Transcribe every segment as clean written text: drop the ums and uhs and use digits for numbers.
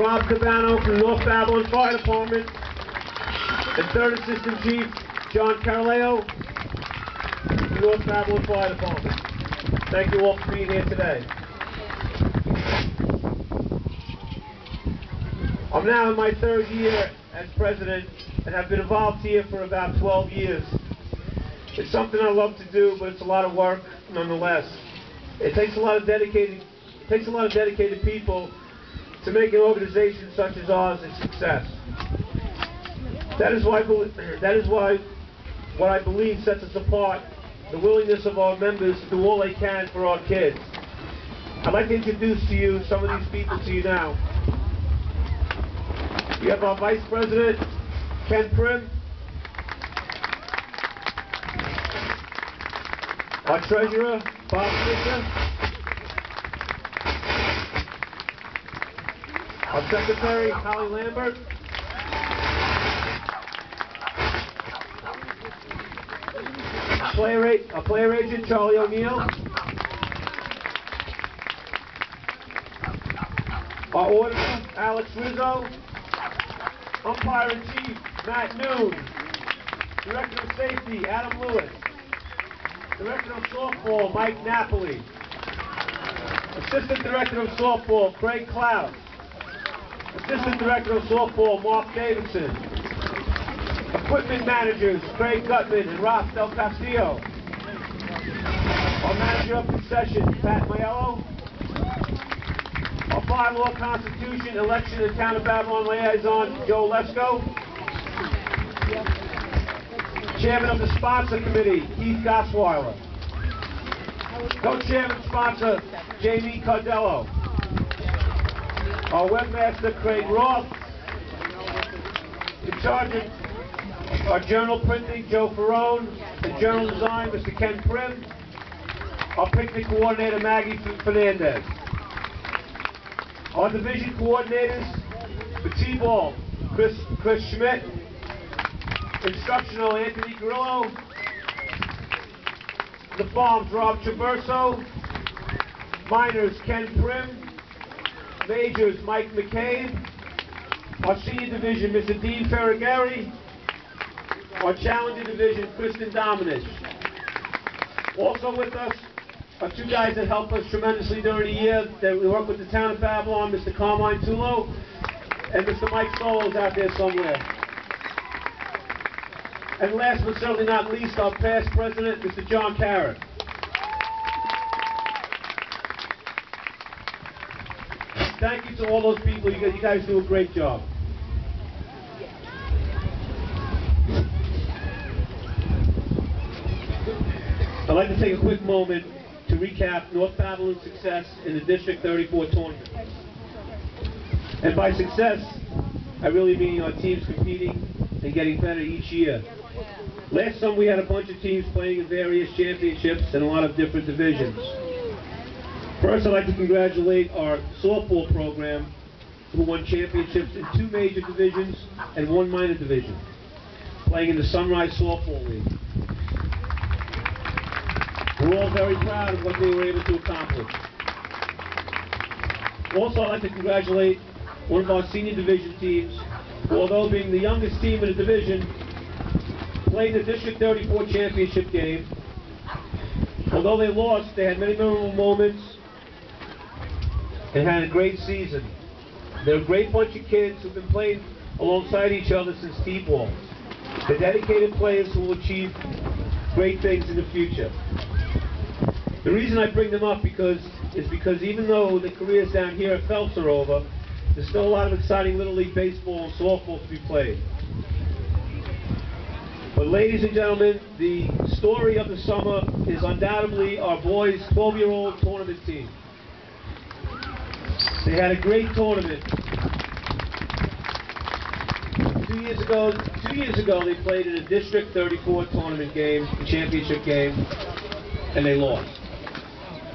Rob Cabano from North Babylon Fire Department, and Third Assistant Chief John Caroleo from North Babylon Fire Department. Thank you all for being here today. I'm now in my third year as president and have been involved here for about 12 years. It's something I love to do, but it's a lot of work nonetheless. It takes a lot of dedicated people to make an organization such as ours a success. That is why what I believe sets us apart, the willingness of our members to do all they can for our kids. I'd like to introduce to you some of these people to you now. We have our Vice President, Ken Prim. Our Treasurer, Bob Fisher. Our Secretary, Holly Lambert. Our player agent, Charlie O'Neill. Our auditor, Alex Rizzo. Umpire-in-Chief, Matt Noon. Director of Safety, Adam Lewis. Director of Softball, Mike Napoli. Assistant Director of Softball, Craig Klaus. Assistant Director of Softball, Mark Davidson. Equipment Managers, Craig Gutman and Ross Del Castillo. Our Manager of Concessions, Pat Maiello. Our Bylaw, Constitution, Election, and Town of Babylon Liaison, Joe Lesko. Chairman of the Sponsor Committee, Keith Gosweiler. Co-Chairman Sponsor, Jamie Cardello. Our Webmaster, Craig Roth. In charge of our Journal Printing, Joe Ferrone. The Journal Design, Mr. Ken Prim. Our Picnic Coordinator, Maggie Fernandez. Our Division Coordinators, the T-Ball, Chris Schmidt. Instructional, Anthony Grillo. The Farms, Rob Traverso. Minors, Ken Prim. Majors, Mike McCabe. Our Senior Division, Mr. Dean Ferragari. Our Challenger Division, Kristen Dominich. Also with us are two guys that helped us tremendously during the year that we work with the Town of Babylon, Mr. Carmine Tulo and Mr. Mike Solo's out there somewhere. And last but certainly not least, our past president, Mr. John Carrott. Thank you to all those people. You guys do a great job. I'd like to take a quick moment to recap North Babylon's success in the District 34 tournament. And by success, I really mean our teams competing and getting better each year. Last summer we had a bunch of teams playing in various championships in a lot of different divisions. First, I'd like to congratulate our softball program, who won championships in 2 major divisions and 1 minor division, playing in the Sunrise Softball League. We're all very proud of what they were able to accomplish. Also, I'd like to congratulate one of our senior division teams, who, although being the youngest team in the division, played the District 34 championship game. Although they lost, they had many memorable moments and had a great season. They're a great bunch of kids who've been playing alongside each other since T-ball. They're dedicated players who will achieve great things in the future. The reason I bring them up is because even though the careers down here at Phelps are over, there's still a lot of exciting Little League baseball and softball to be played. But ladies and gentlemen, the story of the summer is undoubtedly our boys' 12-year-old tournament team. They had a great tournament. 2 years ago, they played in a District 34 tournament game, a championship game, and they lost.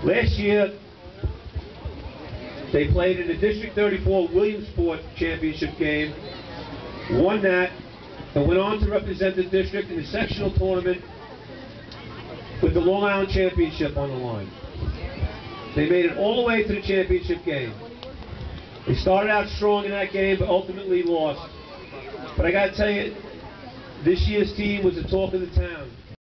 Last year, they played in the District 34 Williamsport championship game, won that, and went on to represent the district in the sectional tournament with the Long Island Championship on the line. They made it all the way to the championship game. They started out strong in that game, but ultimately lost. But I got to tell you, this year's team was the talk of the town.